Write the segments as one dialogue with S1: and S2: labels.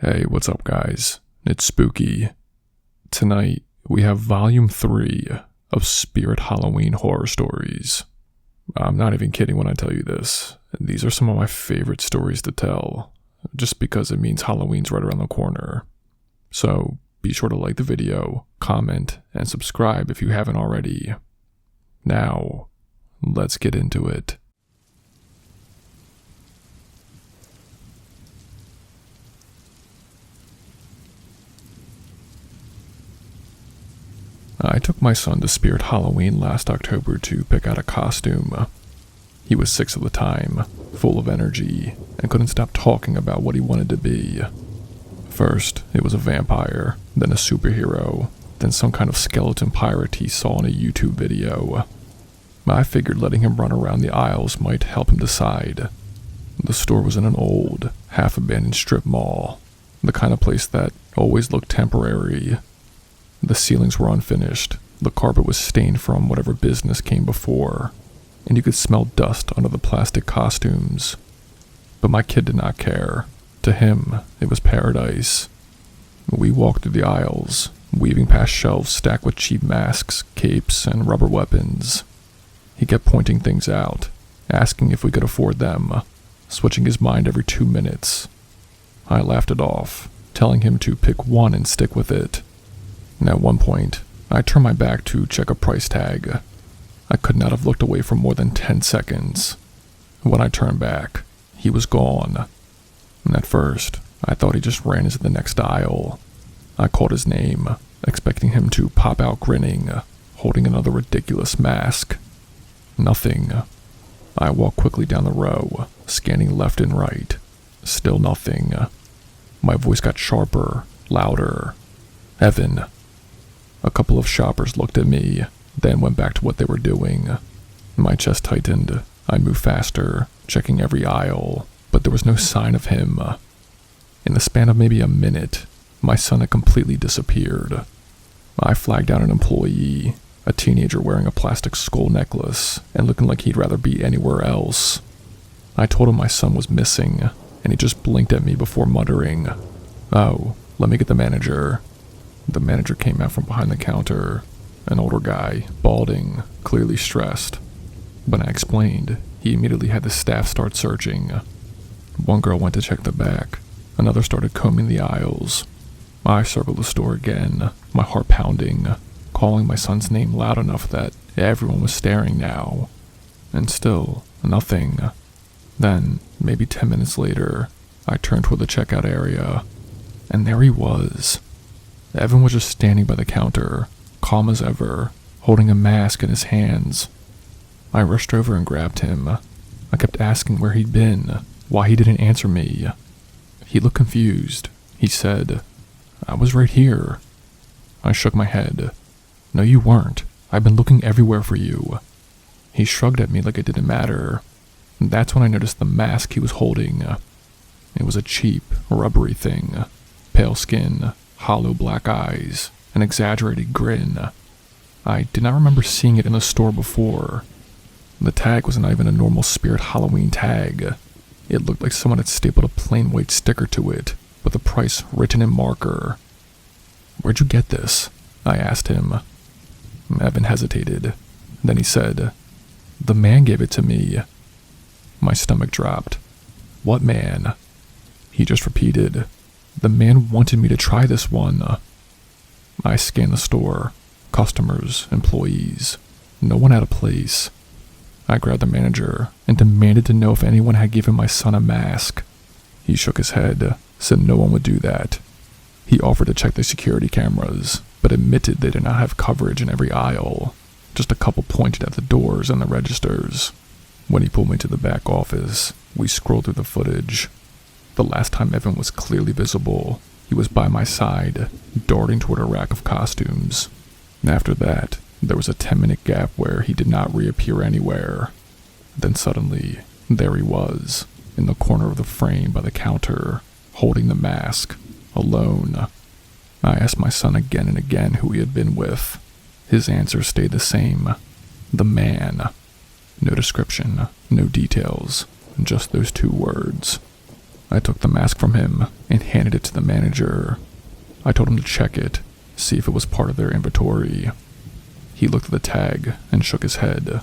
S1: Hey, what's up, guys? It's spooky. Tonight, we have Volume 3 of Spirit Halloween Horror Stories. I'm not even kidding when I tell you this. These are some of my favorite stories to tell, just because it means Halloween's right around the corner. So, be sure to like the video, comment, and subscribe if you haven't already. Now, let's get into it. I took my son to Spirit Halloween last October to pick out a costume. He was 6 at the time, full of energy, and couldn't stop talking about what he wanted to be. First, it was a vampire, then a superhero, then some kind of skeleton pirate he saw in a YouTube video. I figured letting him run around the aisles might help him decide. The store was in an old, half-abandoned strip mall, the kind of place that always looked temporary. The ceilings were unfinished, the carpet was stained from whatever business came before, and you could smell dust under the plastic costumes. But my kid did not care. To him, it was paradise. We walked through the aisles, weaving past shelves stacked with cheap masks, capes, and rubber weapons. He kept pointing things out, asking if we could afford them, switching his mind every 2 minutes. I laughed it off, telling him to pick one and stick with it. At one point, I turned my back to check a price tag. I could not have looked away for more than 10 seconds. When I turned back, he was gone. At first, I thought he just ran into the next aisle. I called his name, expecting him to pop out grinning, holding another ridiculous mask. Nothing. I walked quickly down the row, scanning left and right. Still nothing. My voice got sharper, louder. Evan. A couple of shoppers looked at me, then went back to what they were doing. My chest tightened. I moved faster, checking every aisle, but there was no sign of him. In the span of maybe a minute, my son had completely disappeared. I flagged down an employee, a teenager wearing a plastic skull necklace and looking like he'd rather be anywhere else. I told him my son was missing, and he just blinked at me before muttering, "Oh, let me get the manager." The manager came out from behind the counter, an older guy, balding, clearly stressed. When I explained, he immediately had the staff start searching. One girl went to check the back, another started combing the aisles. I circled the store again, my heart pounding, calling my son's name loud enough that everyone was staring now. And still, nothing. Then, maybe 10 minutes later, I turned toward the checkout area, and there he was. Evan was just standing by the counter, calm as ever, holding a mask in his hands. I rushed over and grabbed him. I kept asking where he'd been, why he didn't answer me. He looked confused. He said, "I was right here." I shook my head. "No, you weren't. I've been looking everywhere for you." He shrugged at me like it didn't matter. That's when I noticed the mask he was holding. It was a cheap, rubbery thing. Pale skin, hollow black eyes, an exaggerated grin. I did not remember seeing it in the store before. The tag was not even a normal Spirit Halloween tag. It looked like someone had stapled a plain white sticker to it, with the price written in marker. "Where'd you get this?" I asked him. Evan hesitated. Then he said, "The man gave it to me." My stomach dropped. "What man?" He just repeated, "The man wanted me to try this one." I scanned the store. Customers, employees. No one had a place. I grabbed the manager and demanded to know if anyone had given my son a mask. He shook his head, said no one would do that. He offered to check the security cameras, but admitted they did not have coverage in every aisle. Just a couple pointed at the doors and the registers. When he pulled me to the back office, we scrolled through the footage. The last time Evan was clearly visible, he was by my side, darting toward a rack of costumes. After that, there was a 10-minute gap where he did not reappear anywhere. Then suddenly, there he was, in the corner of the frame by the counter, holding the mask, alone. I asked my son again and again who he had been with. His answer stayed the same. The man. No description, no details, just those 2 words. I took the mask from him and handed it to the manager. I told him to check it, see if it was part of their inventory. He looked at the tag and shook his head.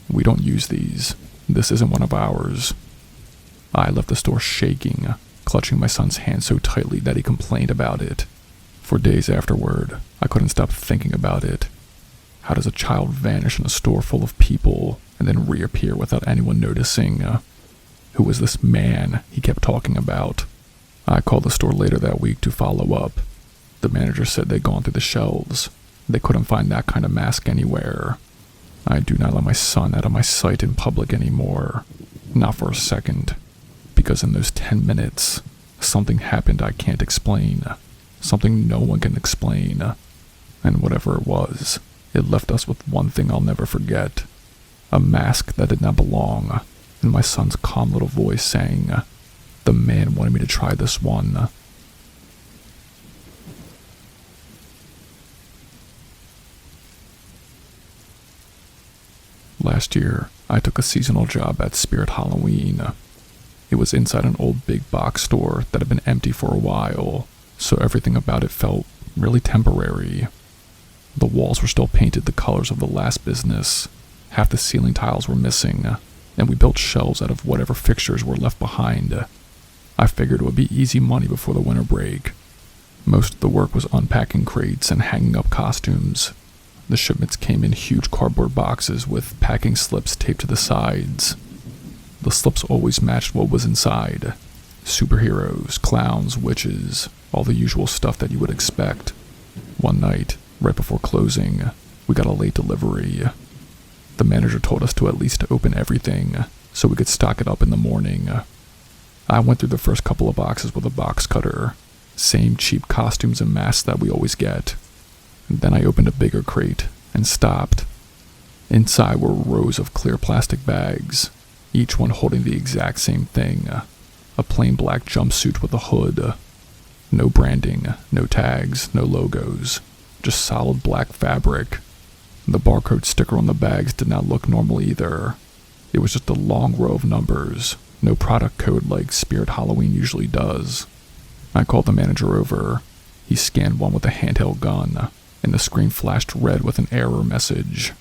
S1: "We don't use these. This isn't one of ours." I left the store shaking, clutching my son's hand so tightly that he complained about it. For days afterward, I couldn't stop thinking about it. How does a child vanish in a store full of people and then reappear without anyone noticing? Who was this man he kept talking about? I called the store later that week to follow up. The manager said they'd gone through the shelves. They couldn't find that kind of mask anywhere. I do not let my son out of my sight in public anymore. Not for a second. Because in those 10 minutes, something happened I can't explain. Something no one can explain. And whatever it was, it left us with one thing I'll never forget. A mask that did not belong, and my son's calm little voice saying, "The man wanted me to try this one." Last year, I took a seasonal job at Spirit Halloween. It was inside an old big box store that had been empty for a while, so everything about it felt really temporary. The walls were still painted the colors of the last business. Half the ceiling tiles were missing, and we built shelves out of whatever fixtures were left behind. I figured it would be easy money before the winter break. Most of the work was unpacking crates and hanging up costumes. The shipments came in huge cardboard boxes with packing slips taped to the sides. The slips always matched what was inside. Superheroes, clowns, witches, all the usual stuff that you would expect. One night, right before closing, we got a late delivery. The manager told us to at least open everything, so we could stock it up in the morning. I went through the first couple of boxes with a box cutter. Same cheap costumes and masks that we always get. Then I opened a bigger crate and stopped. Inside were rows of clear plastic bags, each one holding the exact same thing. A plain black jumpsuit with a hood. No branding, no tags, no logos. Just solid black fabric. The barcode sticker on the bags did not look normal either. It was just a long row of numbers, no product code like Spirit Halloween usually does. I called the manager over. He scanned one with a handheld gun, and the screen flashed red with an error message.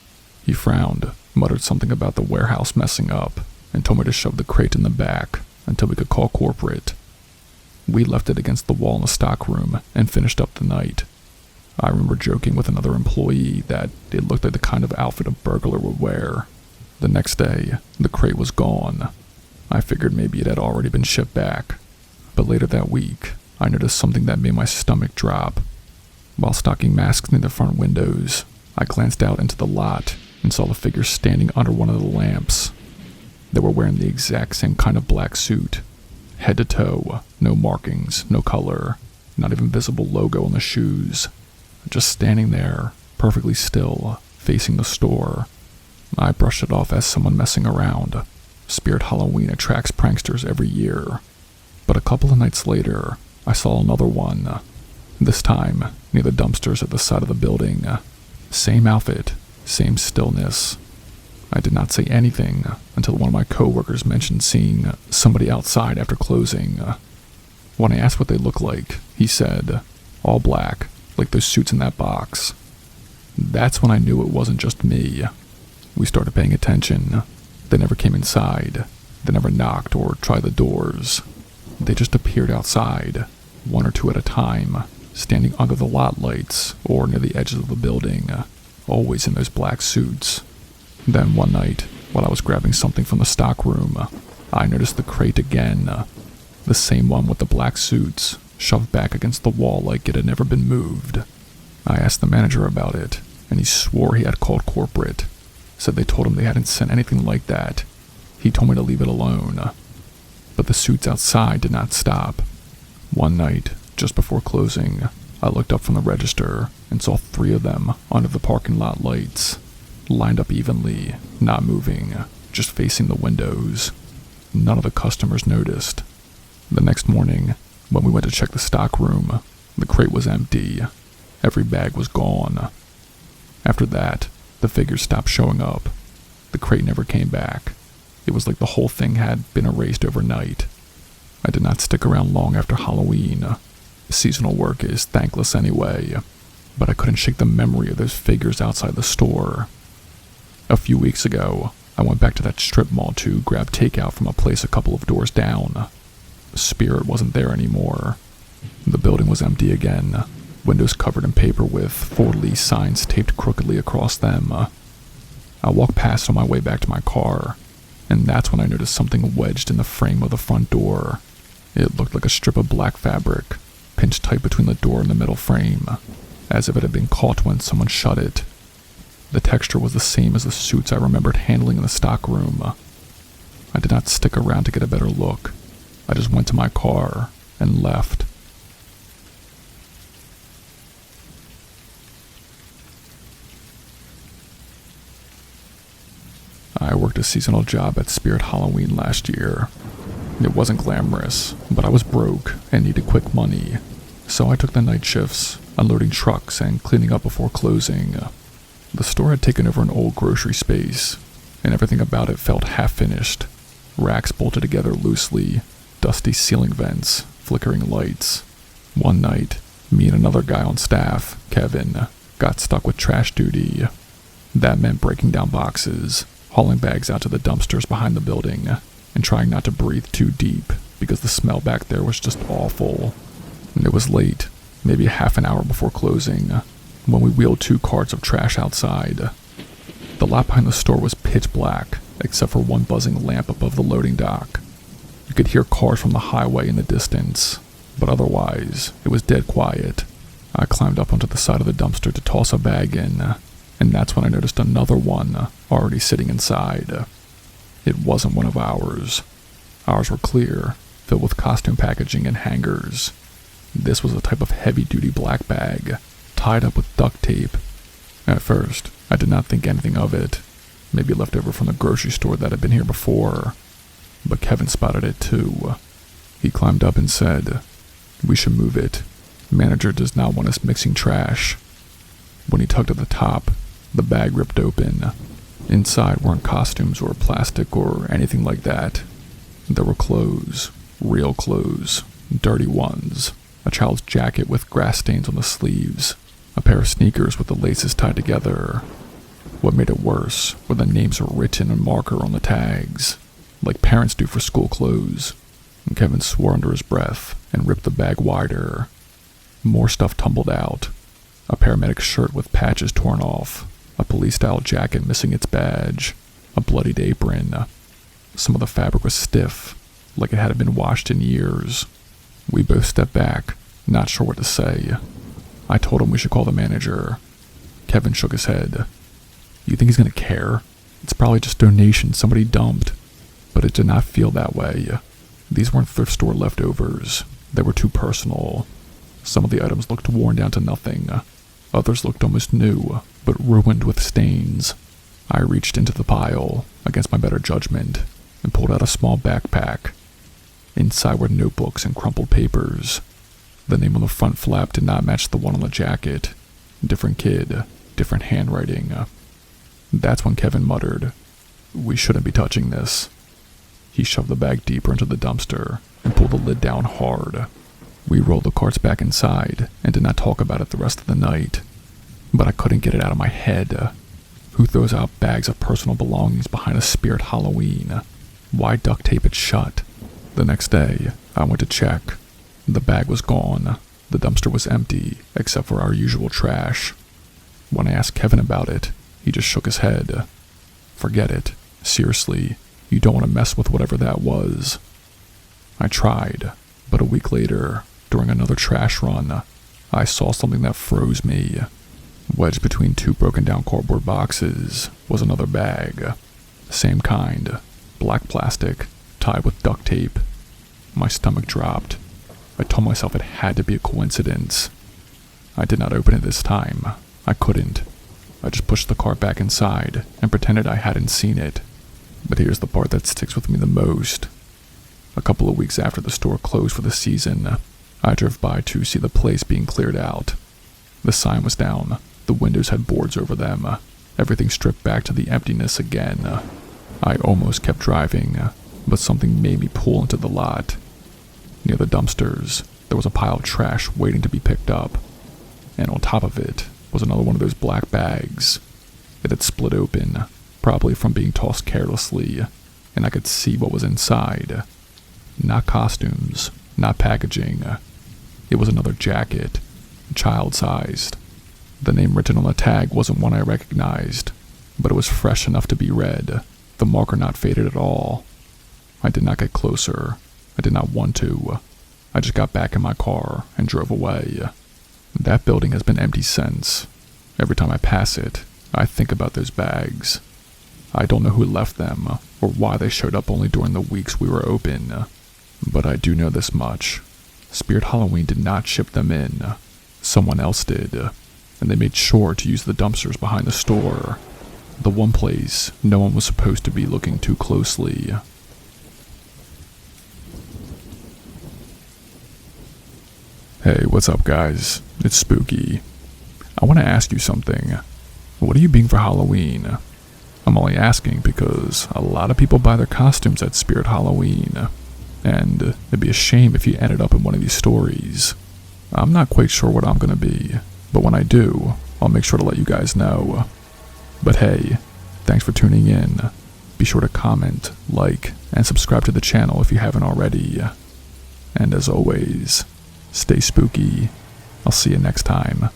S1: He frowned, muttered something about the warehouse messing up, and told me to shove the crate in the back until we could call corporate. We left it against the wall in the stockroom and finished up the night. I remember joking with another employee that it looked like the kind of outfit a burglar would wear. The next day, the crate was gone. I figured maybe it had already been shipped back. But later that week, I noticed something that made my stomach drop. While stocking masks near the front windows, I glanced out into the lot and saw the figures standing under one of the lamps. They were wearing the exact same kind of black suit. Head to toe, no markings, no color, not even visible logo on the shoes. Just standing there, perfectly still, facing the store. I brushed it off as someone messing around. Spirit Halloween attracts pranksters every year. But a couple of nights later, I saw another one. This time, near the dumpsters at the side of the building. Same outfit, same stillness. I did not say anything until one of my coworkers mentioned seeing somebody outside after closing. When I asked what they looked like, he said, "All black, like those suits in that box." That's when I knew it wasn't just me. We started paying attention. They never came inside. They never knocked or tried the doors. They just appeared outside, one or two at a time, standing under the lot lights or near the edges of the building, always in those black suits. Then one night, while I was grabbing something from the stockroom, I noticed the crate again. The same one with the black suits, shoved back against the wall like it had never been moved. I asked the manager about it, and he swore he had called corporate. Said they told him they hadn't sent anything like that. He told me to leave it alone. But the suits outside did not stop. One night, just before closing, I looked up from the register and saw 3 of them under the parking lot lights, lined up evenly, not moving, just facing the windows. None of the customers noticed. The next morning, when we went to check the stockroom, the crate was empty. Every bag was gone. After that, the figures stopped showing up. The crate never came back. It was like the whole thing had been erased overnight. I did not stick around long after Halloween. Seasonal work is thankless anyway, but I couldn't shake the memory of those figures outside the store. A few weeks ago, I went back to that strip mall to grab takeout from a place a couple of doors down. Spirit wasn't there anymore. The building was empty again, windows covered in paper with for lease signs taped crookedly across them. I walked past on my way back to my car, and that's when I noticed something wedged in the frame of the front door. It looked like a strip of black fabric, pinched tight between the door and the middle frame, as if it had been caught when someone shut it. The texture was the same as the suits I remembered handling in the stockroom. I did not stick around to get a better look. I just went to my car and left. I worked a seasonal job at Spirit Halloween last year. It wasn't glamorous, but I was broke and needed quick money, so I took the night shifts, unloading trucks and cleaning up before closing. The store had taken over an old grocery space, and everything about it felt half-finished. Racks bolted together loosely, dusty ceiling vents, flickering lights. One night, me and another guy on staff, Kevin, got stuck with trash duty. That meant breaking down boxes, hauling bags out to the dumpsters behind the building, and trying not to breathe too deep because the smell back there was just awful. And it was late, maybe a half an hour before closing, when we wheeled 2 carts of trash outside. The lot behind the store was pitch black, except for one buzzing lamp above the loading dock. You could hear cars from the highway in the distance, but otherwise, it was dead quiet. I climbed up onto the side of the dumpster to toss a bag in, and that's when I noticed another one already sitting inside. It wasn't one of ours. Ours were clear, filled with costume packaging and hangers. This was a type of heavy-duty black bag, tied up with duct tape. At first, I did not think anything of it, maybe left over from the grocery store that had been here before. But Kevin spotted it too. He climbed up and said, "We should move it. Manager does not want us mixing trash." When he tugged at the top, the bag ripped open. Inside weren't costumes or plastic or anything like that. There were clothes, real clothes, dirty ones, a child's jacket with grass stains on the sleeves, a pair of sneakers with the laces tied together. What made it worse were the names written in marker on the tags, like parents do for school clothes. And Kevin swore under his breath and ripped the bag wider. More stuff tumbled out. A paramedic's shirt with patches torn off, a police-style jacket missing its badge, a bloodied apron. Some of the fabric was stiff, like it hadn't been washed in years. We both stepped back, not sure what to say. I told him we should call the manager. Kevin shook his head. "You think he's gonna care? It's probably just donations somebody dumped." But it did not feel that way. These weren't thrift store leftovers. They were too personal. Some of the items looked worn down to nothing. Others looked almost new, but ruined with stains. I reached into the pile, against my better judgment, and pulled out a small backpack. Inside were notebooks and crumpled papers. The name on the front flap did not match the one on the jacket. Different kid, different handwriting. That's when Kevin muttered, "We shouldn't be touching this." He shoved the bag deeper into the dumpster and pulled the lid down hard. We rolled the carts back inside and did not talk about it the rest of the night. But I couldn't get it out of my head. Who throws out bags of personal belongings behind a Spirit Halloween? Why duct tape it shut? The next day, I went to check. The bag was gone. The dumpster was empty, except for our usual trash. When I asked Kevin about it, he just shook his head. "Forget it. Seriously, you don't want to mess with whatever that was." I tried, but a week later, during another trash run, I saw something that froze me. Wedged between 2 broken down cardboard boxes was another bag. Same kind, black plastic, tied with duct tape. My stomach dropped. I told myself it had to be a coincidence. I did not open it this time. I couldn't. I just pushed the cart back inside and pretended I hadn't seen it. But here's the part that sticks with me the most. A couple of weeks after the store closed for the season, I drove by to see the place being cleared out. The sign was down. The windows had boards over them. Everything stripped back to the emptiness again. I almost kept driving, but something made me pull into the lot. Near the dumpsters, there was a pile of trash waiting to be picked up, and on top of it was another one of those black bags. It had split open, probably from being tossed carelessly, and I could see what was inside. Not costumes, not packaging. It was another jacket, child-sized. The name written on the tag wasn't one I recognized, but it was fresh enough to be read, the marker not faded at all. I did not get closer. I did not want to. I just got back in my car and drove away. That building has been empty since. Every time I pass it, I think about those bags. I don't know who left them, or why they showed up only during the weeks we were open. But I do know this much. Spirit Halloween did not ship them in. Someone else did, and they made sure to use the dumpsters behind the store. The one place no one was supposed to be looking too closely. Hey, what's up guys? It's Spooky. I want to ask you something. What are you being for Halloween? I'm only asking because a lot of people buy their costumes at Spirit Halloween, and it'd be a shame if you ended up in one of these stories. I'm not quite sure what I'm gonna be, but when I do, I'll make sure to let you guys know. But hey, thanks for tuning in. Be sure to comment, like, and subscribe to the channel if you haven't already. And as always, stay spooky. I'll see you next time.